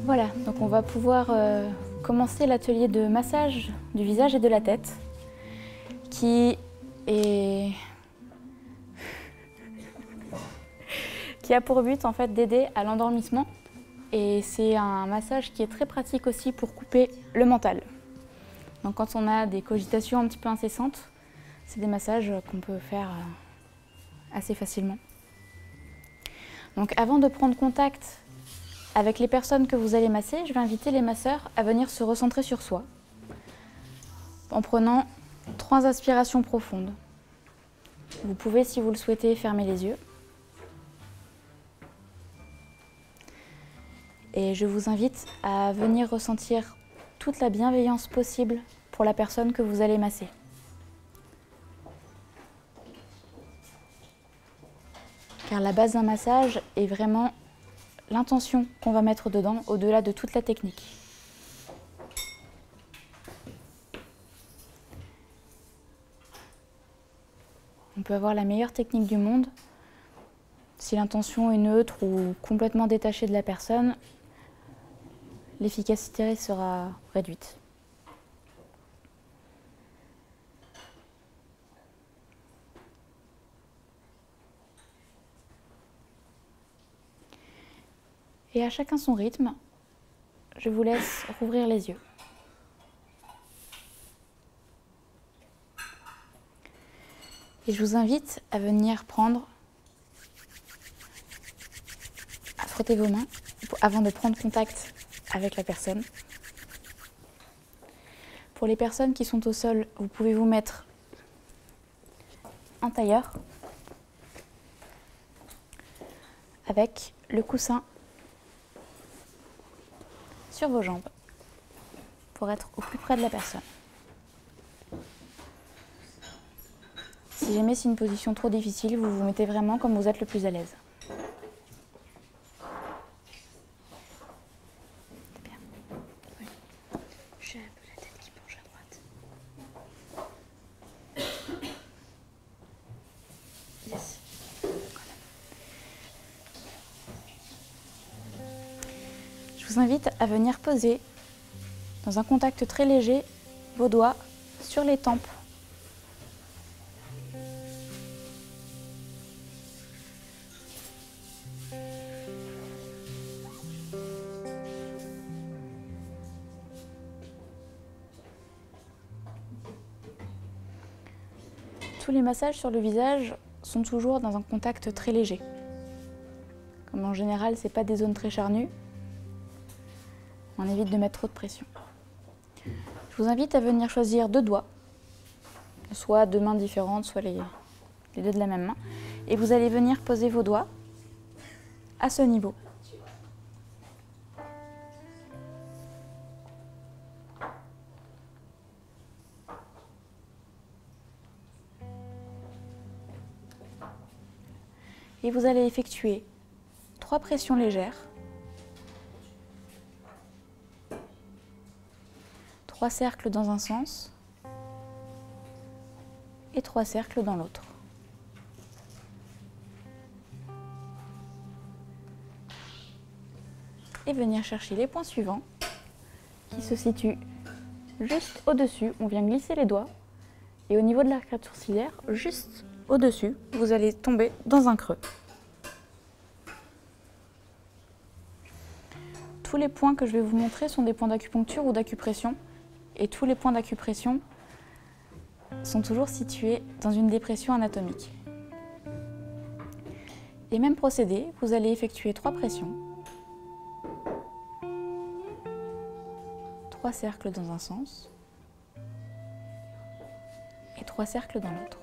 Voilà, donc on va pouvoir commencer l'atelier de massage du visage et de la tête qui a pour but en fait d'aider à l'endormissement, et c'est un massage qui est très pratique aussi pour couper le mental. Donc quand on a des cogitations un petit peu incessantes, c'est des massages qu'on peut faire assez facilement. Donc avant de prendre contact avec les personnes que vous allez masser, je vais inviter les masseurs à venir se recentrer sur soi en prenant 3 aspirations profondes. Vous pouvez, si vous le souhaitez, fermer les yeux. Et je vous invite à venir ressentir toute la bienveillance possible pour la personne que vous allez masser. Car la base d'un massage est vraiment l'intention qu'on va mettre dedans, au-delà de toute la technique. On peut avoir la meilleure technique du monde. Si l'intention est neutre ou complètement détachée de la personne, l'efficacité sera réduite. Et à chacun son rythme, je vous laisse rouvrir les yeux. Et je vous invite à venir à frotter vos mains avant de prendre contact avec la personne. Pour les personnes qui sont au sol, vous pouvez vous mettre en tailleur avec le coussin sur vos jambes pour être au plus près de la personne. Si jamais c'est une position trop difficile, vous vous mettez vraiment comme vous êtes le plus à l'aise. C'est bien. Oui. J'ai un peu la tête qui penche à droite. Yes. Voilà. Je vous invite à venir poser dans un contact très léger vos doigts sur les tempes. Tous les massages sur le visage sont toujours dans un contact très léger. Comme en général, ce n'est pas des zones très charnues, on évite de mettre trop de pression. Je vous invite à venir choisir 2 doigts, soit 2 mains différentes, soit les 2 de la même main, et vous allez venir poser vos doigts à ce niveau. Et vous allez effectuer 3 pressions légères, 3 cercles dans un sens et 3 cercles dans l'autre. Et venir chercher les points suivants qui se situent juste au-dessus. On vient glisser les doigts et au niveau de l'arcade sourcilière, juste au-dessus, vous allez tomber dans un creux. Tous les points que je vais vous montrer sont des points d'acupuncture ou d'acupression. Et tous les points d'acupression sont toujours situés dans une dépression anatomique. Et même procédé, vous allez effectuer 3 pressions. 3 cercles dans un sens et 3 cercles dans l'autre.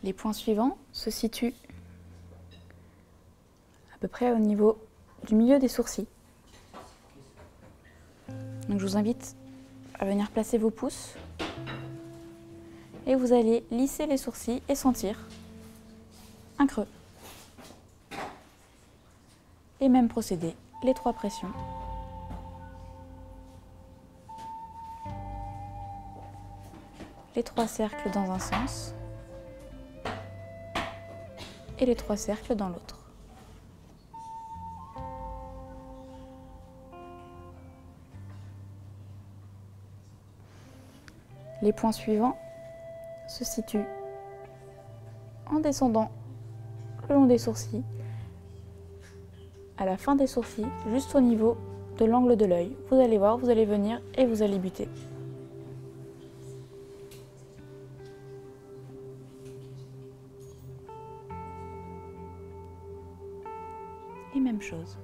Les points suivants se situent à peu près au niveau du milieu des sourcils. Donc je vous invite à venir placer vos pouces et vous allez lisser les sourcils et sentir un creux. Et même procédé, les 3 pressions. Les 3 cercles dans un sens et les 3 cercles dans l'autre. Les points suivants se situent en descendant le long des sourcils, à la fin des sourcils, juste au niveau de l'angle de l'œil. Vous allez voir, vous allez venir et vous allez buter. Et même chose.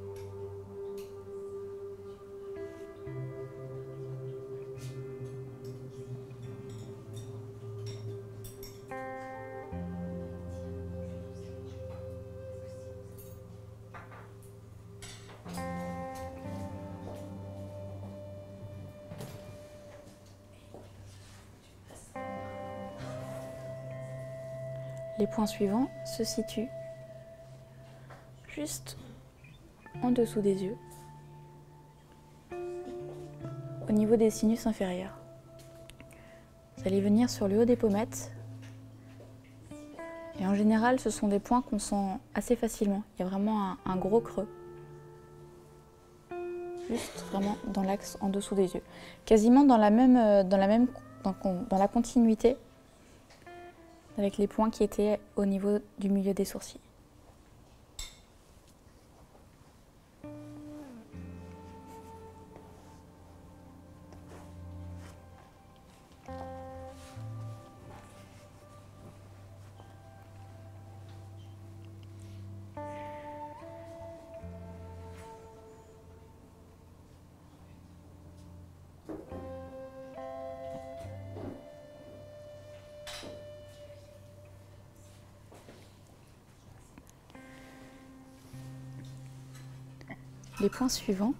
Les points suivants se situent juste en dessous des yeux, au niveau des sinus inférieurs. Vous allez venir sur le haut des pommettes. Et en général, ce sont des points qu'on sent assez facilement. Il y a vraiment un gros creux. Juste vraiment dans l'axe en dessous des yeux. Quasiment dans la continuité avec les points qui étaient au niveau du milieu des sourcils. Les points suivants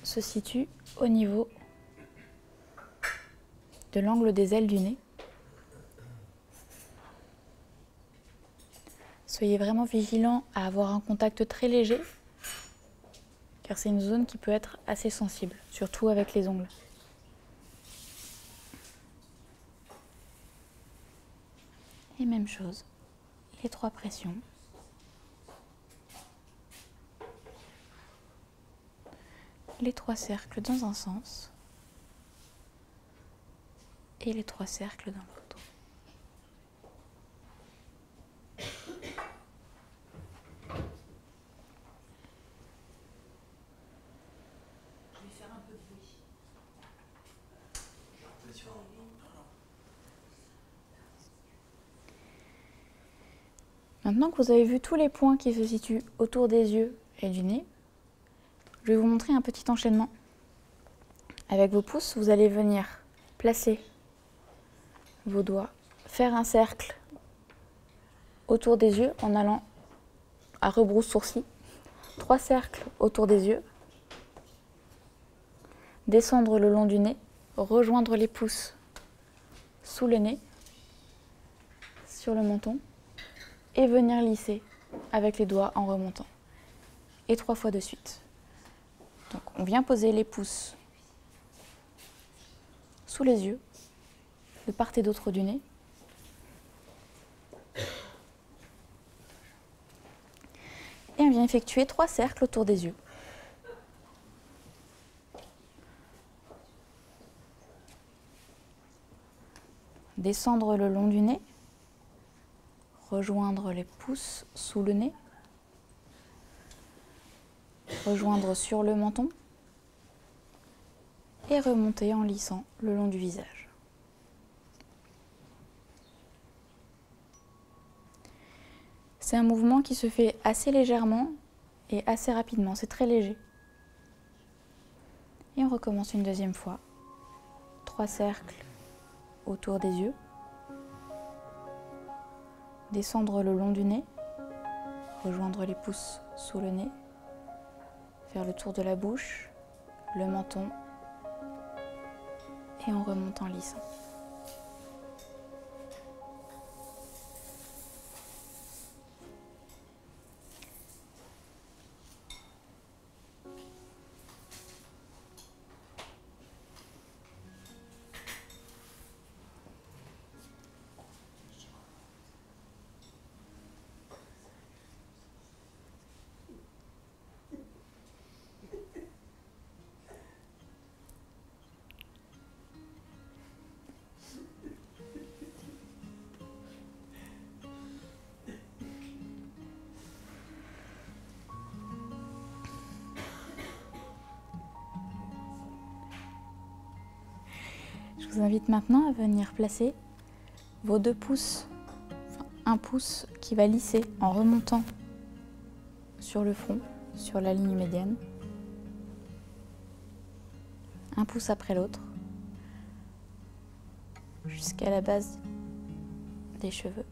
se situent au niveau de l'angle des ailes du nez. Soyez vraiment vigilant à avoir un contact très léger, car c'est une zone qui peut être assez sensible, surtout avec les ongles. Et même chose, les 3 pressions. Les 3 cercles dans un sens et les 3 cercles dans l'autre. Je vais faire un peu de bruit. Maintenant que vous avez vu tous les points qui se situent autour des yeux et du nez, je vais vous montrer un petit enchaînement. Avec vos pouces, vous allez venir placer vos doigts, faire un cercle autour des yeux en allant à rebrousse sourcil, 3 cercles autour des yeux, descendre le long du nez, rejoindre les pouces sous le nez, sur le menton, et venir lisser avec les doigts en remontant. Et 3 fois de suite. Donc on vient poser les pouces sous les yeux, de part et d'autre du nez. Et on vient effectuer 3 cercles autour des yeux. Descendre le long du nez, rejoindre les pouces sous le nez, rejoindre sur le menton et remonter en lissant le long du visage. C'est un mouvement qui se fait assez légèrement et assez rapidement, c'est très léger. Et on recommence une deuxième fois. 3 cercles autour des yeux. Descendre le long du nez, rejoindre les pouces sous le nez, faire le tour de la bouche, le menton, et on remonte en lissant. Je vous invite maintenant à venir placer vos 2 pouces, enfin un pouce qui va lisser en remontant sur le front, sur la ligne médiane, un pouce après l'autre, jusqu'à la base des cheveux.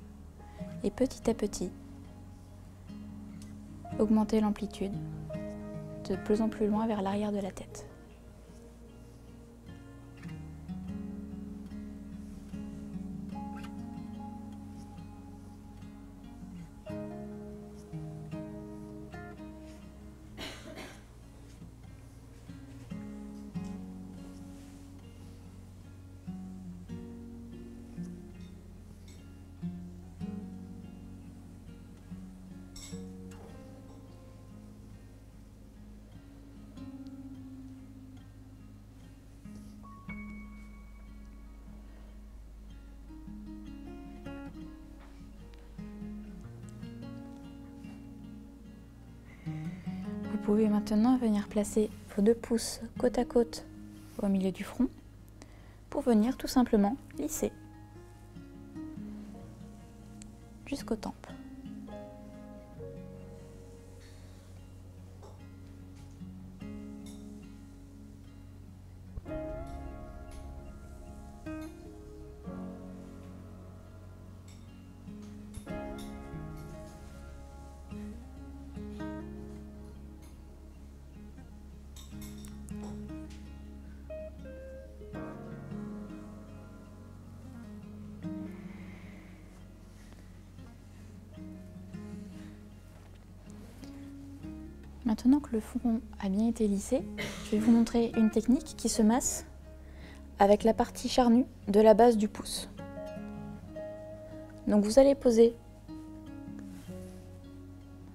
Et petit à petit, augmenter l'amplitude de plus en plus loin vers l'arrière de la tête. Vous pouvez maintenant venir placer vos 2 pouces côte à côte au milieu du front pour venir tout simplement lisser jusqu'aux tempes. Maintenant que le front a bien été lissé, je vais vous montrer une technique qui se masse avec la partie charnue de la base du pouce. Donc vous allez poser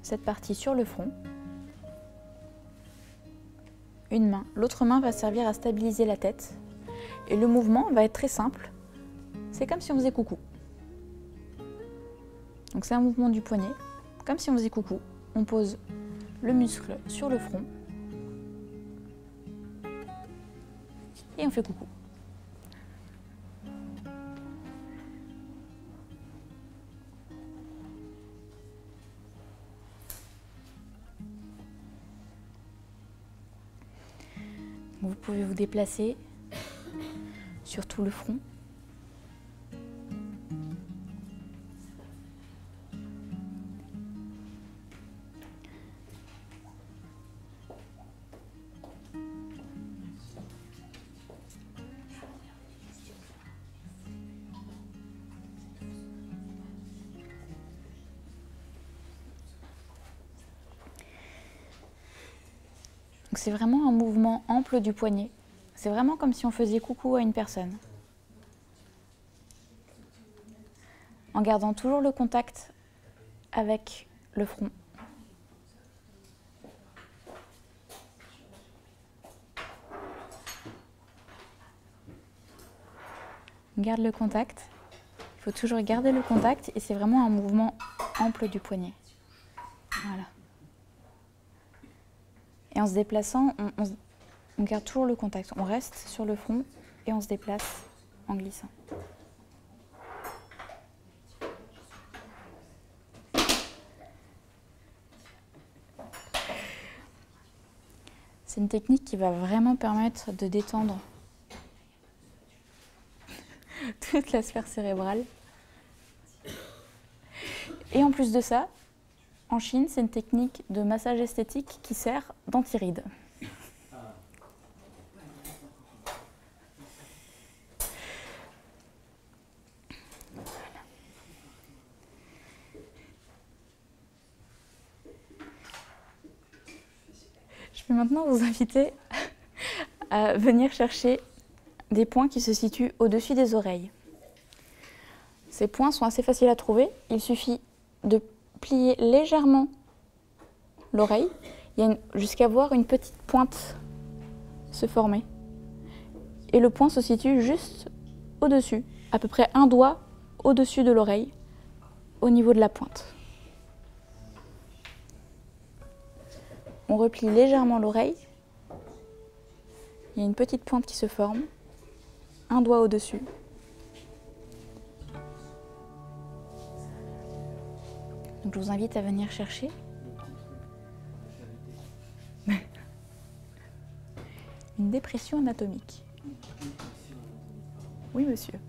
cette partie sur le front, une main, l'autre main va servir à stabiliser la tête et le mouvement va être très simple, c'est comme si on faisait coucou. Donc c'est un mouvement du poignet, comme si on faisait coucou, on pose le muscle sur le front et on fait coucou. Vous pouvez vous déplacer sur tout le front. C'est vraiment un mouvement ample du poignet. C'est vraiment comme si on faisait coucou à une personne. En gardant toujours le contact avec le front. On garde le contact. Il faut toujours garder le contact et c'est vraiment un mouvement ample du poignet. Voilà. Et en se déplaçant, on garde toujours le contact. On reste sur le front et on se déplace en glissant. C'est une technique qui va vraiment permettre de détendre toute la sphère cérébrale. Et en plus de ça, en Chine, c'est une technique de massage esthétique qui sert d'anti-rides. Je vais maintenant vous inviter à venir chercher des points qui se situent au-dessus des oreilles. Ces points sont assez faciles à trouver. Il suffit de plier légèrement l'oreille jusqu'à voir une petite pointe se former. Et le point se situe juste au-dessus, à peu près un doigt au-dessus de l'oreille, au niveau de la pointe. On replie légèrement l'oreille. Il y a une petite pointe qui se forme. un doigt au-dessus. Donc je vous invite à venir chercher une dépression anatomique. Oui, monsieur.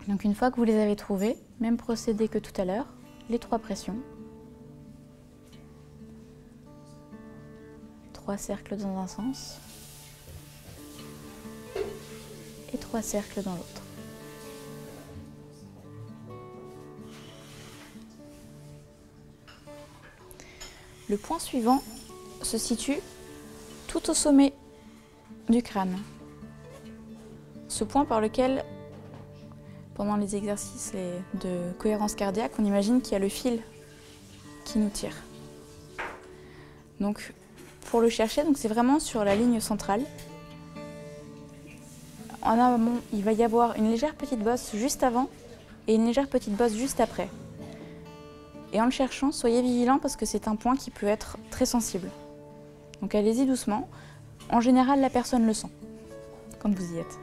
Donc une fois que vous les avez trouvés, même procédé que tout à l'heure, les 3 pressions. 3 cercles dans un sens et 3 cercles dans l'autre. Le point suivant se situe tout au sommet du crâne. Ce point par lequel, pendant les exercices de cohérence cardiaque, on imagine qu'il y a le fil qui nous tire. Donc, pour le chercher, c'est vraiment sur la ligne centrale. En amont, il va y avoir une légère petite bosse juste avant et une légère petite bosse juste après. Et en le cherchant, soyez vigilants parce que c'est un point qui peut être très sensible. Donc allez-y doucement. En général, la personne le sent quand vous y êtes.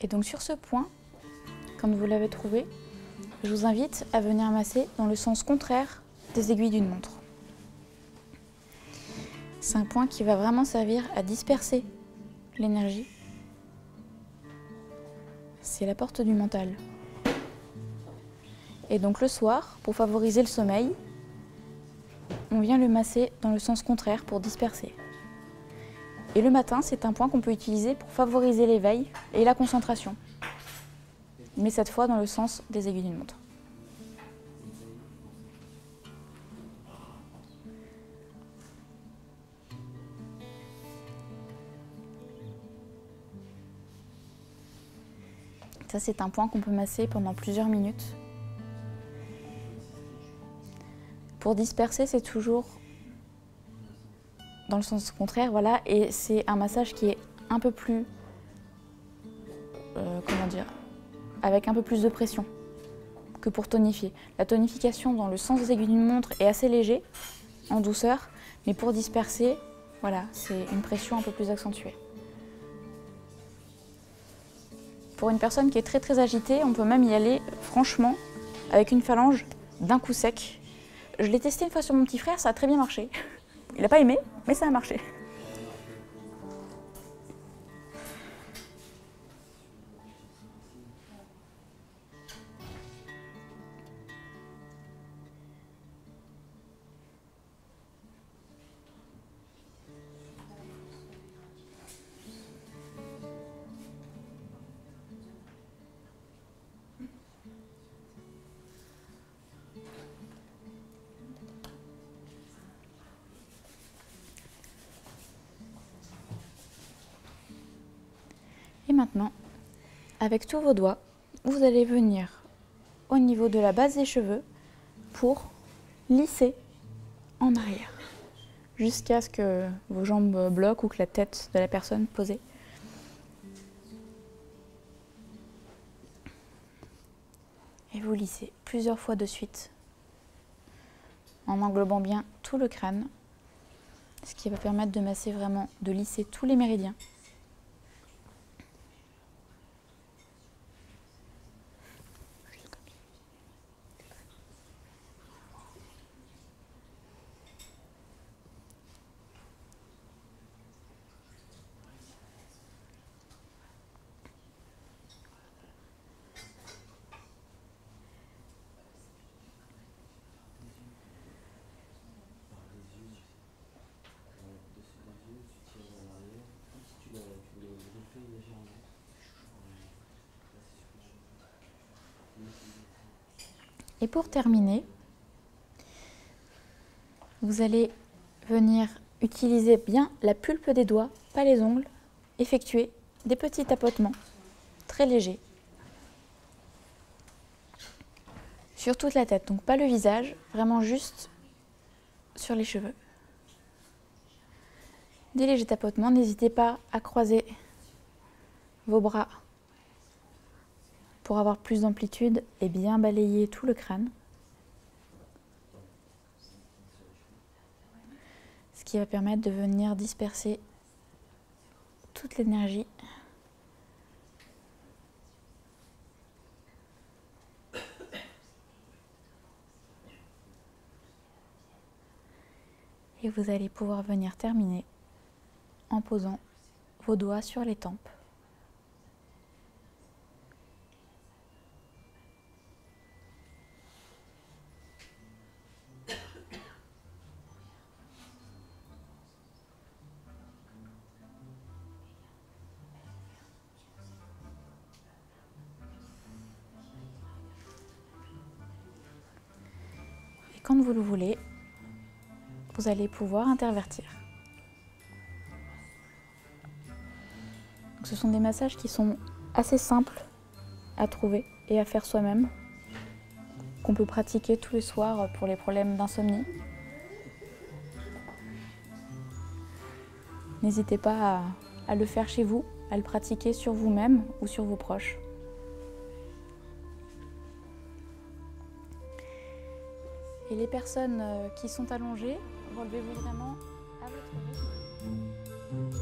Et donc sur ce point, quand vous l'avez trouvé, je vous invite à venir masser dans le sens contraire des aiguilles d'une montre. C'est un point qui va vraiment servir à disperser l'énergie. C'est la porte du mental. Et donc le soir, pour favoriser le sommeil, on vient le masser dans le sens contraire pour disperser. Et le matin, c'est un point qu'on peut utiliser pour favoriser l'éveil et la concentration. Mais cette fois dans le sens des aiguilles d'une montre. Ça, c'est un point qu'on peut masser pendant plusieurs minutes. Pour disperser, c'est toujours dans le sens contraire, voilà, et c'est un massage qui est un peu plus, avec un peu plus de pression que pour tonifier. La tonification dans le sens des aiguilles d'une montre est assez léger, en douceur, mais pour disperser, voilà, c'est une pression un peu plus accentuée. Pour une personne qui est très très agitée, on peut même y aller franchement avec une phalange d'un coup sec. Je l'ai testé une fois sur mon petit frère, ça a très bien marché. Il n'a pas aimé, mais ça a marché. Et maintenant, avec tous vos doigts, vous allez venir au niveau de la base des cheveux pour lisser en arrière, jusqu'à ce que vos jambes bloquent ou que la tête de la personne posée. Et vous lissez plusieurs fois de suite, en englobant bien tout le crâne, ce qui va permettre de masser vraiment, de lisser tous les méridiens. Et pour terminer, vous allez venir utiliser bien la pulpe des doigts, pas les ongles, effectuer des petits tapotements très légers sur toute la tête, donc pas le visage, vraiment juste sur les cheveux. Des légers tapotements, n'hésitez pas à croiser vos bras pour avoir plus d'amplitude et bien balayer tout le crâne. Ce qui va permettre de venir disperser toute l'énergie. Et vous allez pouvoir venir terminer en posant vos doigts sur les tempes. Et quand vous le voulez, vous allez pouvoir intervertir. Donc, ce sont des massages qui sont assez simples à trouver et à faire soi-même, qu'on peut pratiquer tous les soirs pour les problèmes d'insomnie. N'hésitez pas à le faire chez vous, à le pratiquer sur vous-même ou sur vos proches. Et les personnes qui sont allongées, relevez-vous vraiment à votre rythme.